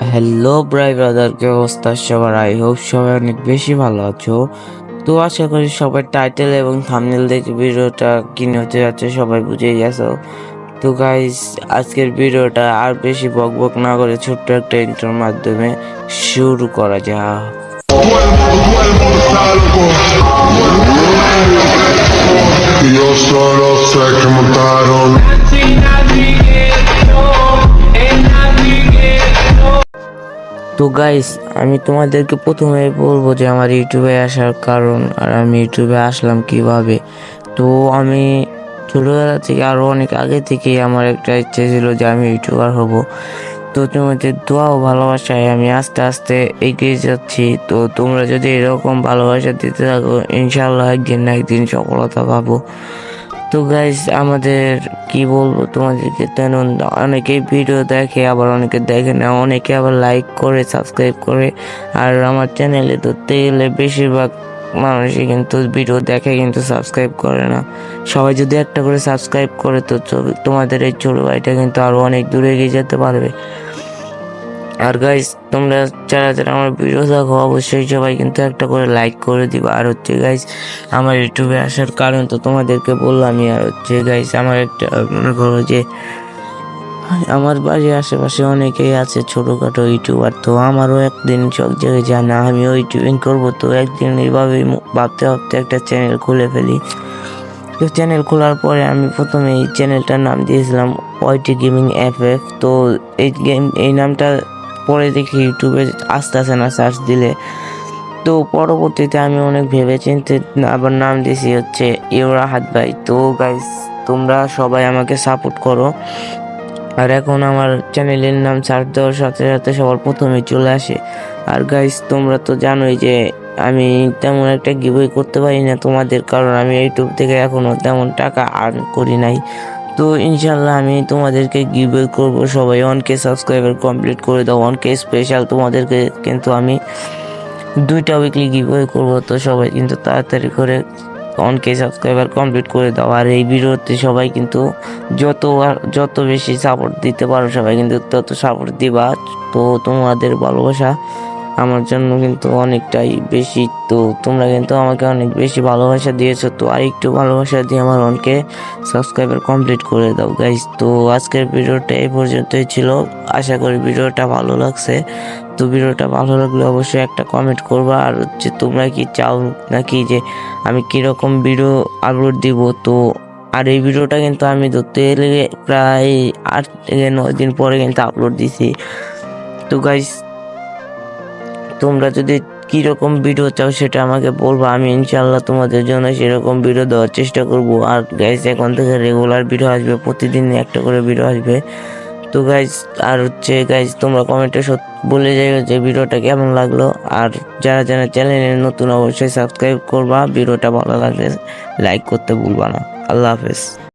Hello brother, কি অবস্থা সবার? আই হোপ সবাই অনেক বেশি ভালো আছো। তো আশা করি সবাই টাইটেল এবং থাম্বনেল দেখে ভিডিওটা কিনে হতে যাচ্ছে, সবাই বুঝেই গেছো। তো গাইস, আজকের ভিডিওটা আর বেশি বক বক না করে ছোট্ট একটা ইন্ট্রোর মাধ্যমে শুরু করা যাক। Que yo solo sé que mataron. তো গাইস, আমি তোমাদেরকে প্রথমে বলবো যে আমার ইউটিউবে আসার কারণ আর আমি ইউটিউবে আসলাম কিভাবে। তো আমি ছোটবেলা থেকে আরো অনেক আগে থেকেই আমার একটা ইচ্ছে ছিল যে আমি ইউটিউবার হব। তো তোমাদের দোয়া ও ভালোবাসায় আমি আস্তে আস্তে এগিয়ে যাচ্ছি। তো তোমরা যদি এরকম ভালোবাসা দিতে থাকো, ইনশাল্লাহ একদিন না একদিন সফলতা পাবো। তো গাইস, আমাদের কি বলবো তোমাদেরকে, তেমন অনেকেই ভিডিও দেখে, আবার অনেকে দেখে না, অনেকে আবার লাইক করে সাবস্ক্রাইব করে। আর আমার চ্যানেলে ধরতে গেলে বেশিরভাগ মানুষই কিন্তু ভিডিও দেখে কিন্তু সাবস্ক্রাইব করে না। সবাই যদি একটা করে সাবস্ক্রাইব করে তো তোমাদের এই ছোট ভাইটা কিন্তু আরো অনেক দূরে এগিয়ে যেতে পারবে। আর গাইস, তোমরা যারা যারা আমার ভিডিও দেখো অবশ্যই সবাই কিন্তু একটা করে লাইক করে দিবা। আর হচ্ছে গাইস, আমার ইউটিউবে আসার কারণ তো তোমাদেরকে বললামই। আর হচ্ছে গাইস, আমার একটা মনে করো যে আমার বাড়ির আশেপাশে অনেকেই আছে ছোটখাটো ইউটিউবার। তো আমারও একদিন সব জায়গায় যায় না, আমিও ইউটিউবিং করবো। তো একদিন এইভাবেই ভাবতে ভাবতে একটা চ্যানেল খুলে ফেলি। তো চ্যানেল খোলার পরে আমি প্রথমে এই চ্যানেলটার নাম দিয়েছিলাম ওয়াইটি গেমিং এফএফ। তো এই নামটা পরে দেখি ইউটিউবে আসতেছে না সার্চ দিলে। তো পরবর্তীতে আমি অনেক ভেবে চিন্তে আবার নাম দিয়েছি হচ্ছে ইউরাহাত ভাই। তো গাইস, তোমরা সবাই আমাকে সাপোর্ট করো। আর এখন আমার চ্যানেলের নাম সার্চ দেওয়ার সাথে সাথে সবার প্রথমে চলে আসে। আর গাইস, তোমরা তো জানোই যে আমি তেমন একটা গিভওয়ে করতে পারি না তোমাদের, কারণ আমি ইউটিউব থেকে এখনো তেমন টাকা আর্ন করি নাই। তো ইনশাল্লাহ আমি তোমাদেরকে গিভওয়ে করবো। সবাই 1K সাবস্ক্রাইবার কমপ্লিট করে দাও, 1K স্পেশাল তোমাদেরকে কিন্তু আমি 2টা উইকলি গিভওয়ে করবো। তো সবাই কিন্তু তাড়াতাড়ি করে 1K সাবস্ক্রাইবার কমপ্লিট করে দাও। আর এই ভিডিওতে সবাই কিন্তু যত বেশি সাপোর্ট দিতে পারো সবাই কিন্তু তত সাপোর্ট দিবা। তো তোমাদের ভালোবাসা আমার জন্য কিন্তু অনেকটাই বেশি। তো তোমরা কিন্তু আমাকে অনেক বেশি ভালোবাসা দিয়েছো। তো আর একটু ভালোবাসা দিয়ে আমার 1K সাবস্ক্রাইবার কমপ্লিট করে দাও গাইস। তো আজকের ভিডিওটা এই পর্যন্তই ছিল। আশা করি ভিডিওটা ভালো লাগছে। তো ভিডিওটা ভালো লাগলে অবশ্যই একটা কমেন্ট করবা। আর হচ্ছে তোমরা কি চাও নাকি যে আমি কিরকম ভিডিও আপলোড দিব। তো আর এই ভিডিওটা কিন্তু আমি ধরতে গেলে প্রায় 8 থেকে 9 দিন পরে কিন্তু আপলোড দিছি। তো গাইস, তোমরা যদি কিরকম ভিডিও চাও সেটা আমাকে বলবো, আমি ইনশাল্লাহ তোমাদের জন্য সেরকম ভিডিও দেওয়ার চেষ্টা করব। আর গাইস, এখন থেকে রেগুলার ভিডিও আসবে, প্রতিদিন একটা করে ভিডিও আসবে। তো গাইস, আর হচ্ছে গাইস, তোমরা কমেন্টে বলে যাইও যে ভিডিওটা কেমন লাগলো। আর যারা যারা চ্যানেলে নতুন অবশ্যই সাবস্ক্রাইব করবা, ভিডিওটা ভালো লাগলে লাইক করতে ভুলবা না। আল্লাহ হাফেজ।